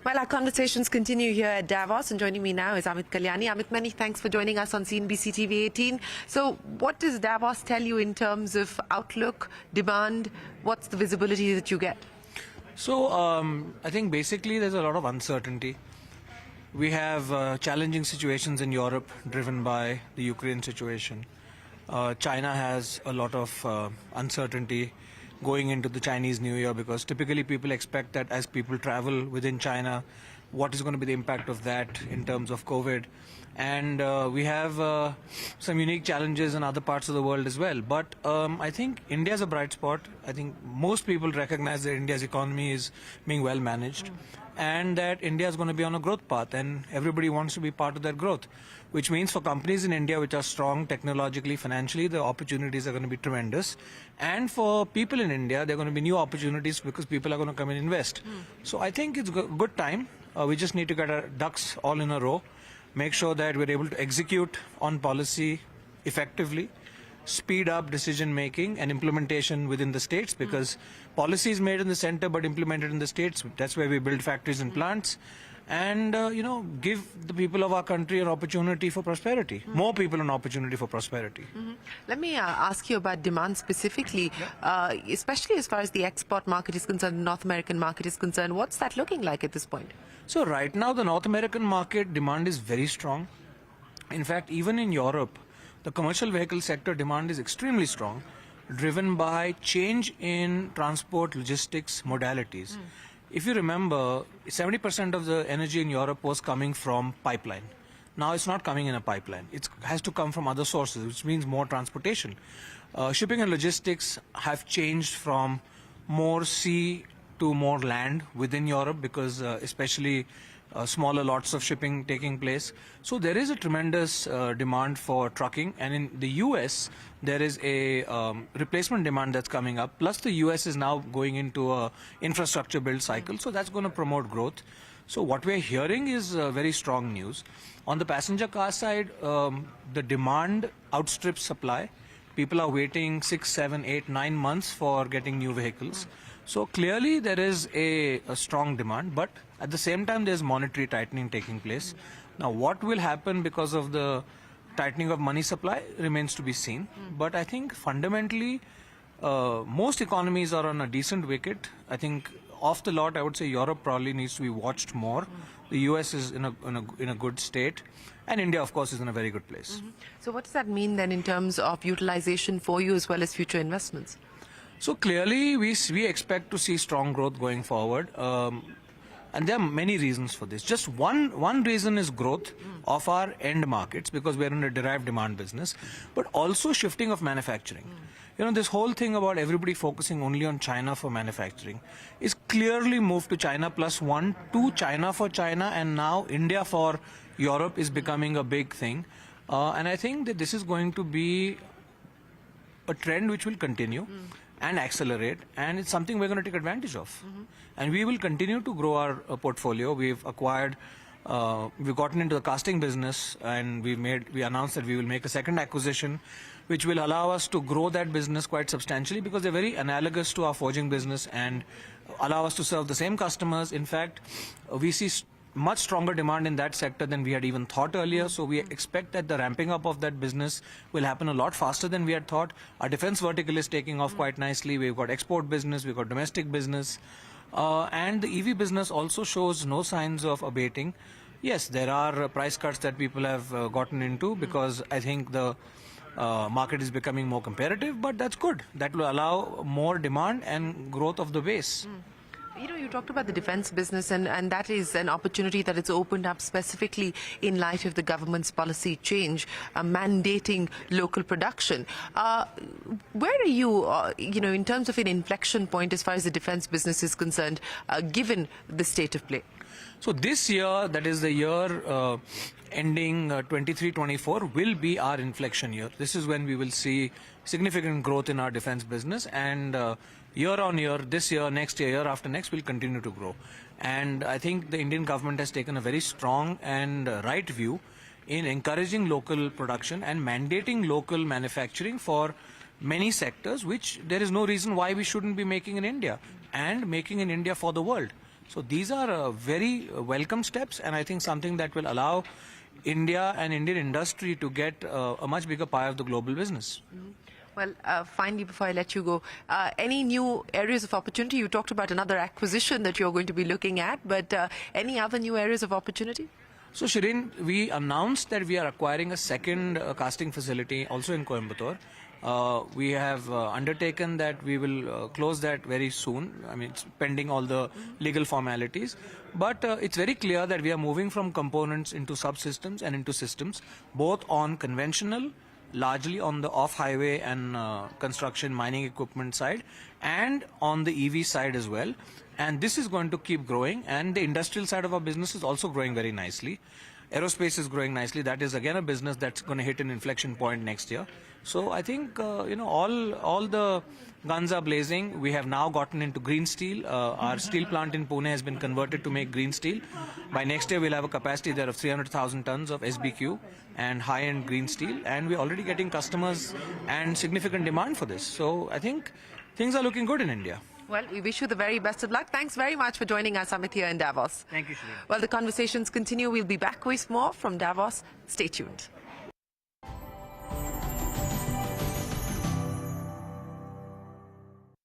Well, our conversations continue here at Davos, and joining me now is Amit Kalyani. Amit, many thanks for joining us on CNBC-TV18. So what does Davos tell you in terms of outlook, demand? What's the visibility that you get? So I think basically there's a lot of uncertainty. We have challenging situations in Europe driven by the Ukraine situation. China has a lot of uncertainty going into the Chinese New Year, because typically people expect that as people travel within China, what is going to be the impact of that in terms of COVID. And we have some unique challenges in other parts of the world as well. But I think India is a bright spot. I think most people recognize that India's economy is being well managed and that India is going to be on a growth path, and everybody wants to be part of that growth, which means for companies in India which are strong technologically, financially, the opportunities are going to be tremendous. And for people in India, there are going to be new opportunities because people are going to come and invest. So I think it's a good time. We just need to get our ducks all in a row, make sure that we're able to execute on policy effectively, speed up decision making and implementation within the states, because policy is made in the center but implemented in the states. That's where we build factories and plants, and give the people of our country an opportunity for prosperity, more people an opportunity for prosperity. Let me ask you about demand specifically, especially as far as the export market is concerned, the North American market is concerned. What's that looking like at this point? So right now the North American market demand is very strong. In fact, even in Europe, the commercial vehicle sector demand is extremely strong, driven by change in transport logistics modalities. If you remember, 70% of the energy in Europe was coming from pipeline. Now it's not coming in a pipeline. It has to come from other sources, which means more transportation. Shipping and logistics have changed from more sea to more land within Europe, because especially smaller lots of shipping taking place. So there is a tremendous demand for trucking, and in the US there is a replacement demand that's coming up. Plus the US is now going into a infrastructure build cycle, so that's going to promote growth. So what we're hearing is very strong news. On the passenger car side, the demand outstrips supply. People are waiting 6, 7, 8, 9 months for getting new vehicles. So clearly there is a strong demand, but at the same time there's monetary tightening taking place. Now what will happen because of the tightening of money supply remains to be seen. But I think fundamentally most economies are on a decent wicket. I think off the lot I would say Europe probably needs to be watched more. The US is in a good state, and India of course is in a very good place. So what does that mean then in terms of utilization for you as well as future investments? So clearly we expect to see strong growth going forward, and there are many reasons for this. Just one reason is growth of our end markets, because we're in a derived demand business, but also shifting of manufacturing. This whole thing about everybody focusing only on China for manufacturing is clearly moved to China +1, to China for China, and now India for Europe is becoming a big thing. And I think that this is going to be a trend which will continue and accelerate, and it's something we're going to take advantage of. And we will continue to grow our portfolio. We've gotten into the casting business, and we announced that we will make a second acquisition, which will allow us to grow that business quite substantially, because they're very analogous to our forging business and allow us to serve the same customers. In fact, we see much stronger demand in that sector than we had even thought earlier. So we expect that the ramping up of that business will happen a lot faster than we had thought. Our defense vertical is taking off quite nicely. We've got export business, we've got domestic business, and the EV business also shows no signs of abating. Yes, there are price cuts that people have gotten into, because I think the market is becoming more competitive, but that's good. That will allow more demand and growth of the base. You talked about the defense business, and that is an opportunity that it's opened up specifically in light of the government's policy change, mandating local production. Where are you, in terms of an inflection point as far as the defense business is concerned, given the state of play? So this year, that is the year ending 23-24, will be our inflection year. This is when we will see significant growth in our defense business, and year on year, this year, next year, year after next, will continue to grow. And I think the Indian government has taken a very strong and right view in encouraging local production and mandating local manufacturing for many sectors, which there is no reason why we shouldn't be making in India, and making in India for the world. So these are very welcome steps, and I think something that will allow India and Indian industry to get a much bigger pie of the global business. Well, finally, before I let you go, any new areas of opportunity? You talked about another acquisition that you're going to be looking at, but any other new areas of opportunity? So, Shireen, we announced that we are acquiring a second casting facility also in Coimbatore. We have undertaken that we will close that very soon. I mean, it's pending all the legal formalities. But it's very clear that we are moving from components into subsystems and into systems, both on conventional, largely on the off-highway and construction mining equipment side, and on the EV side as well. And this is going to keep growing, and the industrial side of our business is also growing very nicely. Aerospace is growing nicely. That is again a business that's going to hit an inflection point next year. So I think all the guns are blazing. We have now gotten into green steel. Our steel plant in Pune has been converted to make green steel. By next year, we'll have a capacity there of 300,000 tons of SBQ and high-end green steel. And we're already getting customers and significant demand for this. So I think things are looking good in India. Well, we wish you the very best of luck. Thanks very much for joining us, Amit, here in Davos. Thank you, Shireen. Well, the conversations continue. We'll be back with more from Davos. Stay tuned.